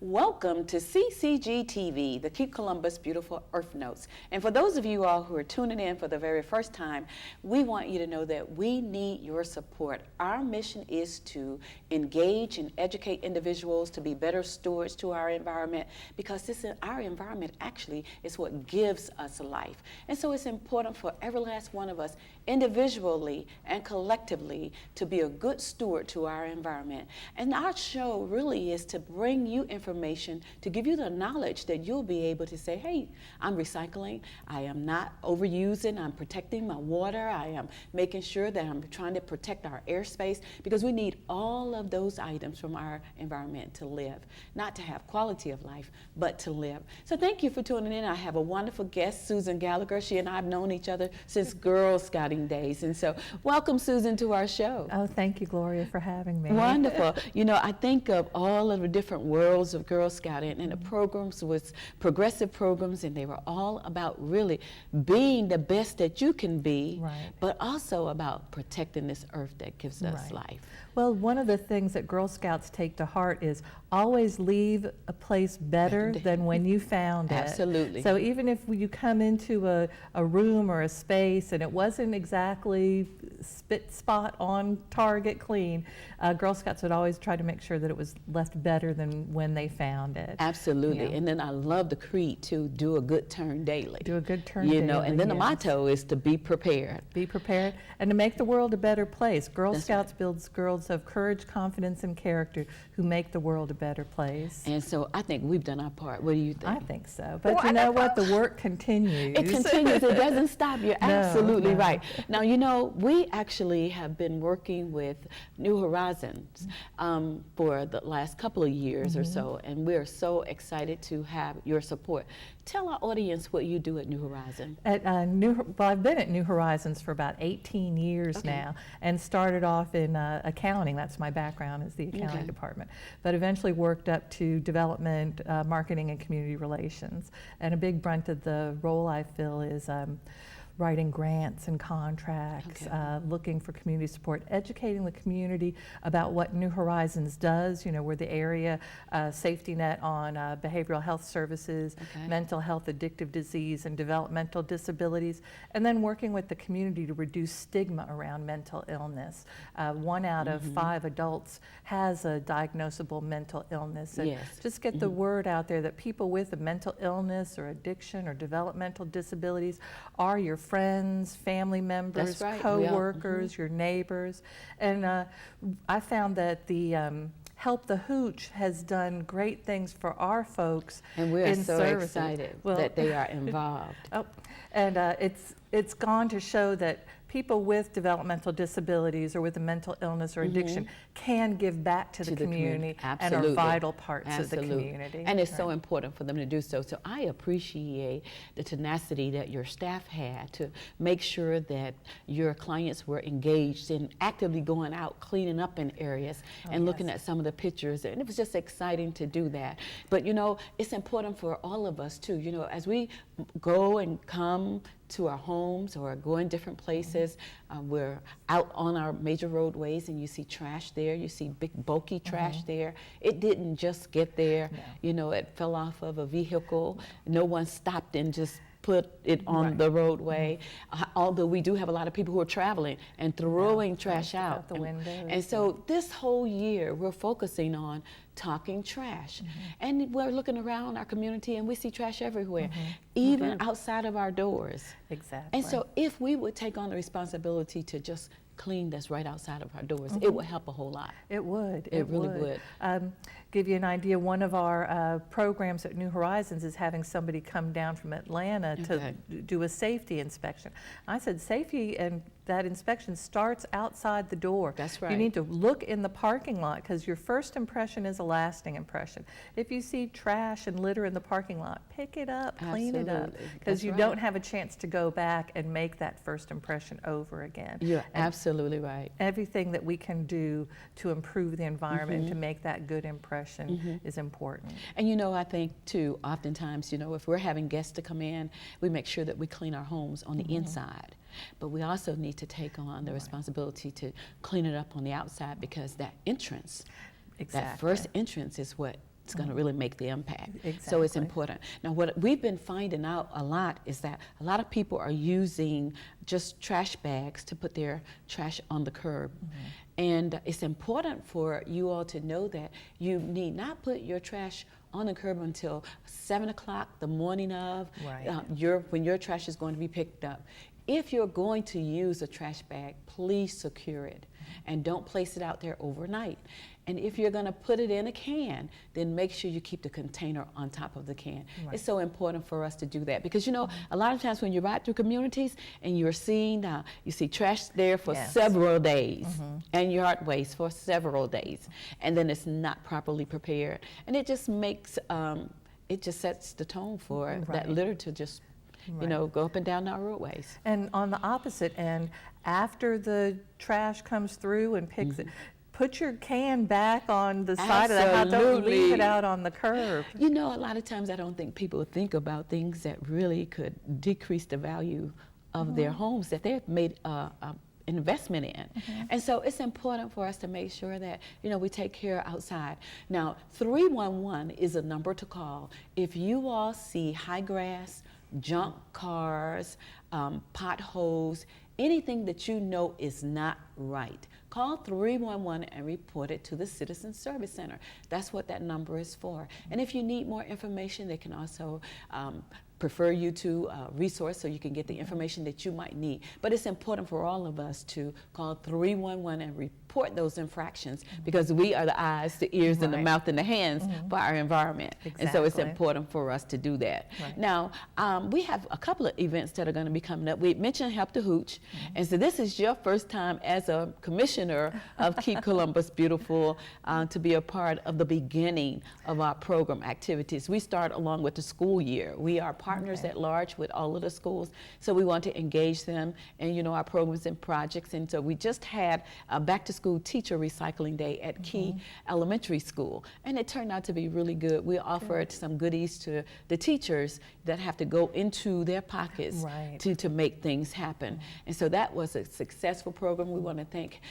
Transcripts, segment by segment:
Welcome to CCG TV, the Keep Columbus Beautiful Earth Notes. And for those of you all who are tuning in for the very first time, we want you to know that we need your support. Our mission is to engage and educate individuals to be better stewards to our environment, because our environment actually is what gives us life. And so it's important for every last one of us, individually and collectively, to be a good steward to our environment. And our show really is to bring you information to give you the knowledge that you'll be able to say, hey, I'm recycling, I am not overusing, I'm protecting my water, I am making sure that I'm trying to protect our airspace, because we need all of those items from our environment to live, not to have quality of life, but to live. So thank you for tuning in. I have a wonderful guest, Susan Gallagher. She and I have known each other since Girl Scouting days. And so welcome, Susan, to our show. Oh, thank you, Gloria, for having me. Wonderful. You know, I think of all of the different worlds of Girl Scouting, and the programs was progressive programs, and they were all about really being the best that you can be, right, but also about protecting this earth that gives us life. Well, one of the things that Girl Scouts take to heart is always leave a place better than when you found it. Absolutely. So even if you come into a room or a space and it wasn't exactly spot on target clean, Girl Scouts would always try to make sure that it was left better than when they found it. Absolutely. Yeah. And then I love the creed to do a good turn daily. Do a good turn daily. You know, and then the yes. motto is to be prepared. Be prepared and to make the world a better place. Girl That's Scouts right. builds girls of courage, confidence, and character who make the world a better place. And so I think we've done our part. What do you think? I think so. But you know what? The work continues. It continues. It doesn't stop. You're absolutely no. right. Now, you know, we actually have been working with New Horizons for the last couple of years or so, and we're so excited to have your support. Tell our audience what you do at New Horizons. Well, I've been at New Horizons for about 18 years now, and started off in accounting. That's my background, is the accounting department. But eventually worked up to development, marketing, and community relations. And a big brunt of the role I fill is writing grants and contracts, looking for community support, educating the community about what New Horizons does. You know, we're the area safety net on behavioral health services, mental health, addictive disease, and developmental disabilities, and then working with the community to reduce stigma around mental illness. 1 out of 5 adults has a diagnosable mental illness. And just get the word out there that people with a mental illness or addiction or developmental disabilities are your friends, family members, co-workers, your neighbors. And I found that the Help the Hooch has done great things for our folks. And we're so services. excited that they are involved. And it's gone to show that people with developmental disabilities or with a mental illness or addiction can give back to the community and are vital parts of the community. And it's so important for them to do so. So I appreciate the tenacity that your staff had to make sure that your clients were engaged in actively going out, cleaning up in areas and looking at some of the pictures. And it was just exciting to do that. But you know, it's important for all of us too. You know, as we go and come to our homes or go in different places, we're out on our major roadways and you see trash there, you see big bulky trash there. It didn't just get there, you know, it fell off of a vehicle. No one stopped and just put it on the roadway, although we do have a lot of people who are traveling and throwing trash out the windows. And so this whole year we're focusing on talking trash. And we're looking around our community and we see trash everywhere, even outside of our doors. Exactly. And so if we would take on the responsibility to just clean that's right outside of our doors, it would help a whole lot. It would. It really would. Give you an idea, one of our programs at New Horizons is having somebody come down from Atlanta to do a safety inspection. I said safety, and that inspection starts outside the door. That's right. You need to look in the parking lot, because your first impression is a lasting impression. If you see trash and litter in the parking lot, pick it up, clean it up, because you don't have a chance to go back and make that first impression over again. You're absolutely right. Everything that we can do to improve the environment, to make that good impression is important. And you know, I think too, oftentimes, you know, if we're having guests to come in, we make sure that we clean our homes on the inside. But we also need to take on the responsibility to clean it up on the outside, because that entrance, that first entrance is what it's going to really make the impact. So it's important. Now, what we've been finding out a lot is that a lot of people are using just trash bags to put their trash on the curb. And it's important for you all to know that you need not put your trash on the curb until 7 o'clock the morning of when your trash is going to be picked up. If you're going to use a trash bag, please secure it and don't place it out there overnight. And if you're going to put it in a can, then make sure you keep the container on top of the can. It's so important for us to do that, because you know, a lot of times when you ride through communities and you're seeing, you see trash there for several days and yard waste for several days, and then it's not properly prepared, and it just makes it just sets the tone for that litter to just you know, go up and down our roadways. And on the opposite end, after the trash comes through and picks it, put your can back on the side of the house. Don't leave it out on the curb. You know, a lot of times I don't think people think about things that really could decrease the value of their homes that they've made investment in. And so it's important for us to make sure that, you know, we take care outside. Now, 311 is a number to call if you all see high grass, junk cars, potholes, anything that you know is not right. Call 311 and report it to the Citizen Service Center. That's what that number is for. And if you need more information, they can also prefer you to a resource so you can get the information that you might need. But it's important for all of us to call 311 and report those infractions, because we are the eyes, the ears, and the mouth and the hands for our environment. And so it's important for us to do that. Now, we have a couple of events that are going to be coming up. We mentioned Help the Hooch. And so this is your first time as a commissioner of Keep Columbus Beautiful to be a part of the beginning of our program activities. We start along with the school year. We are partners at large with all of the schools, so we want to engage them in, you know, our programs and projects. And so we just had a back-to-school teacher recycling day at Key Elementary School, and it turned out to be really good. We offered some goodies to the teachers that have to go into their pockets to make things happen. And so that was a successful program. We want to thank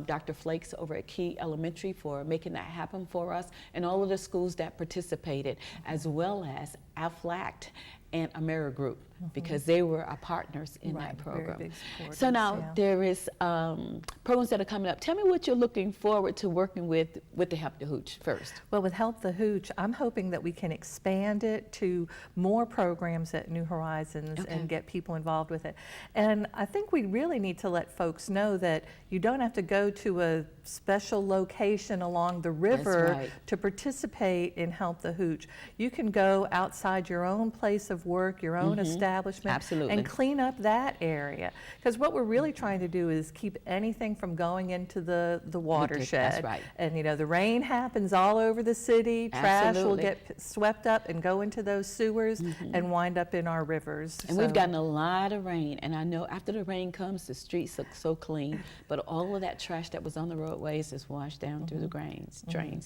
Dr. Flakes over at Key Elementary for making that happen for us, and all of the schools that participated, as well as AFLACT and AmeriGroup, because they were our partners in that program. So now there is programs that are coming up. Tell me what you're looking forward to working with the Help the Hooch first. Well, with Help the Hooch, I'm hoping that we can expand it to more programs at New Horizons and get people involved with it. And I think we really need to let folks know that you don't have to go to a special location along the river to participate in Help the Hooch. You can go outside your own place of work, your own establishment, and clean up that area. Because what we're really trying to do is keep anything from going into the watershed. That's right. And you know, the rain happens all over the city. Trash will get swept up and go into those sewers and wind up in our rivers. And we've gotten a lot of rain, and I know after the rain comes, the streets look so clean, but all of that trash that was on the roadways is washed down through the drains.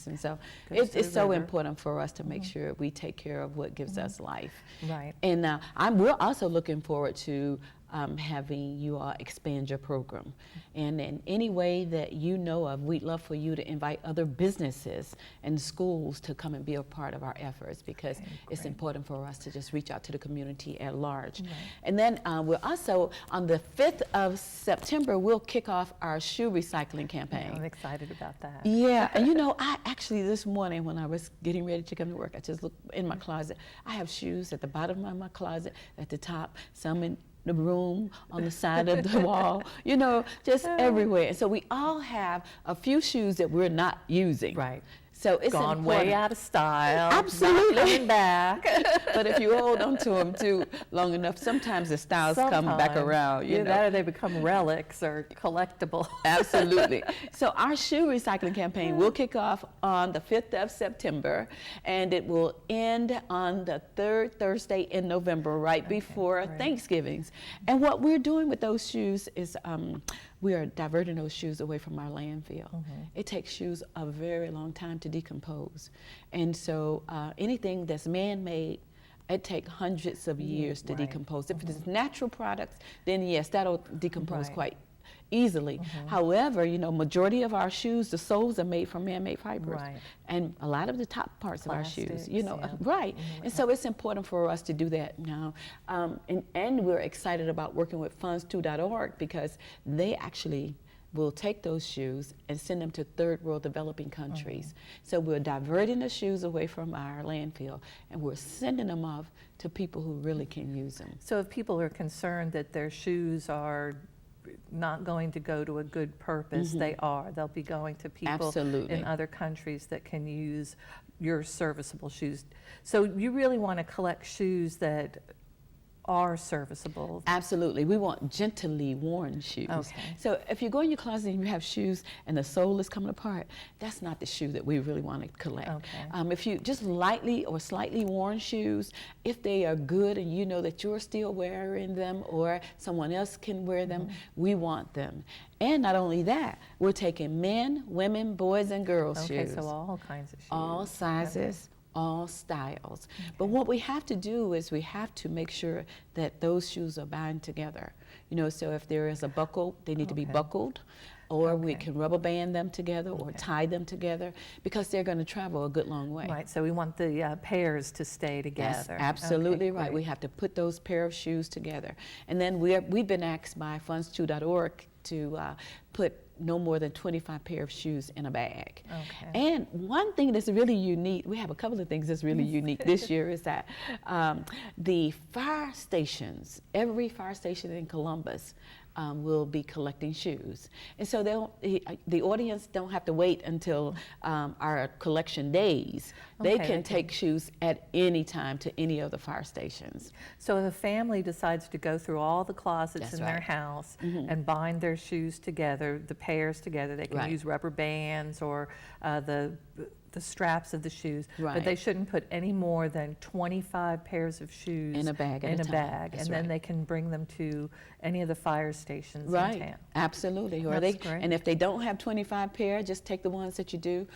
And so it's so important for us to make sure we take care of what gives us life. And we're also looking forward to having you all expand your program. And in any way that you know of, we'd love for you to invite other businesses and schools to come and be a part of our efforts, because it's important for us to just reach out to the community at large. And then we're also, on the 5th of September, we'll kick off our shoe recycling campaign. I'm excited about that. Yeah, and you know, I actually this morning when I was getting ready to come to work, I just looked in my closet. I have shoes at the bottom of my closet, at the top, some in the room, on the side of the wall, you know, just everywhere. And so we all have a few shoes that we're not using. So it's gone important. way out of style. Absolutely. Not coming back. But if you hold on to them too long enough, sometimes the styles come back Sometimes. around. You know? That or they become relics or collectible. Absolutely. So our shoe recycling campaign will kick off on the 5th of September, and it will end on the 3rd Thursday in November, right before great. Thanksgivings. And what we're doing with those shoes is we are diverting those shoes away from our landfill. It takes shoes a very long time to decompose. And so anything that's man-made, it takes hundreds of years to decompose. If it's natural products, then yes, that'll decompose quite easily. However, majority of our shoes, the soles are made from man-made fibers. And a lot of the top parts of our shoes, And so it's important for us to do that now. And we're excited about working with funds2.org because they actually will take those shoes and send them to third world developing countries. So we're diverting the shoes away from our landfill and we're sending them off to people who really can use them. So if people are concerned that their shoes are not going to go to a good purpose, they are. They'll be going to people in other countries that can use your serviceable shoes. So you really want to collect shoes that are serviceable. Absolutely. We want gently worn shoes. So if you go in your closet and you have shoes and the sole is coming apart, that's not the shoe that we really want to collect. If you just lightly or slightly worn shoes, if they are good and you know that you're still wearing them or someone else can wear them, we want them. And not only that, we're taking men, women, boys, and girls shoes. So all kinds of shoes. All sizes. All styles. But what we have to do is we have to make sure that those shoes are bound together. So if there is a buckle, they need to be buckled, or we can rubber band them together or tie them together because they're going to travel a good long way. Right, so we want the pairs to stay together. That's absolutely right. We have to put those pair of shoes together. And then we've been asked by funds2.org to put no more than 25 pair of shoes in a bag. And one thing that's really unique, we have a couple of things that's really unique this year, is that the fire stations, every fire station in Columbus will be collecting shoes. And so the audience don't have to wait until our collection days. They can take shoes at any time to any of the fire stations. So if a family decides to go through all the closets in their house and bind their shoes together, the pairs together, they can use rubber bands or the straps of the shoes, but they shouldn't put any more than 25 pairs of shoes in a bag and then they can bring them to any of the fire stations in town. Absolutely. Or and if they don't have 25 pair, just take the ones that you do,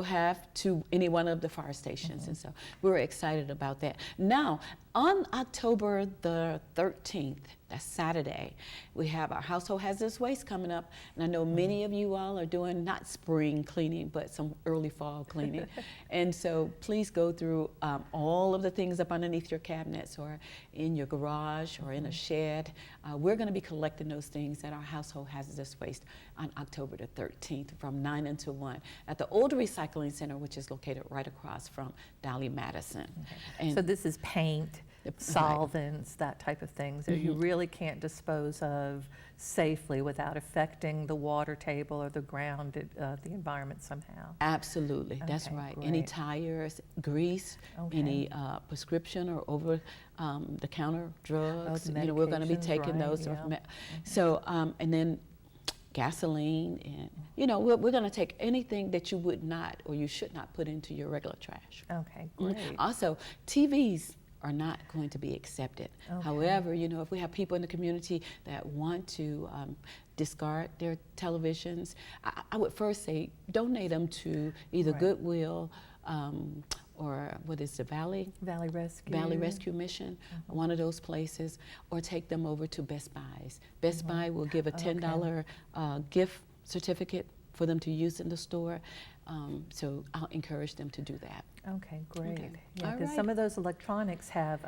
have to any one of the fire stations. And so we're excited about that. Now, on October the 13th, that's Saturday, we have our household hazardous waste coming up, and I know many of you all are doing not spring cleaning, but some early fall cleaning. And so please go through all of the things up underneath your cabinets or in your garage or in a shed. We're going to be collecting those things at our household hazardous waste on October the 13th from 9 until 1 at the Old Recycling Center, which is located right across from Dolly Madison. And so this is paint, solvents, that type of things that you really can't dispose of safely without affecting the water table or the ground, the environment somehow. Absolutely, that's right. Great. Any tires, grease, any prescription or over the counter drugs, we're going to be taking those. So, and then gasoline, and we're going to take anything that you would not or you should not put into your regular trash. Great. Also, TVs are not going to be accepted. However, if we have people in the community that want to discard their televisions, I would first say donate them to either Goodwill or what is the Valley Rescue Mission, one of those places, or take them over to Best Buys. Best Buy will give a $10 gift certificate for them to use in the store. So I'll encourage them to do that. Okay, great. Yeah, because some of those electronics have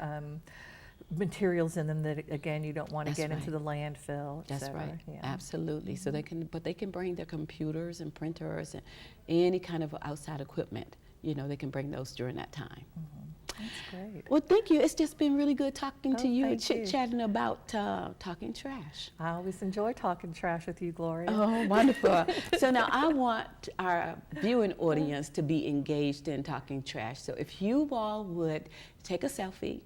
materials in them that, again, you don't want to get into the landfill. That's right. Absolutely. So they can bring their computers and printers and any kind of outside equipment. They can bring those during that time. That's great. Well, thank you. It's just been really good talking to you and thank you. chit-chatting about talking trash. I always enjoy talking trash with you, Gloria. Oh, wonderful. So now I want our viewing audience to be engaged in talking trash. So if you all would take a selfie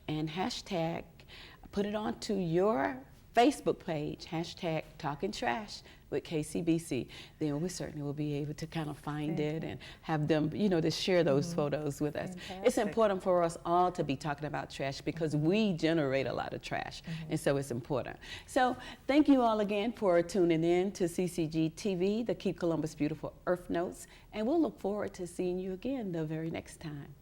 and hashtag, put it onto your Facebook page, hashtag talking trash with KCBC, then we certainly will be able to kind of find it and have them, to share those photos with us. Fantastic. It's important for us all to be talking about trash because we generate a lot of trash, and so it's important. So thank you all again for tuning in to CCG TV, the Keep Columbus Beautiful Earth Notes, and we'll look forward to seeing you again the very next time.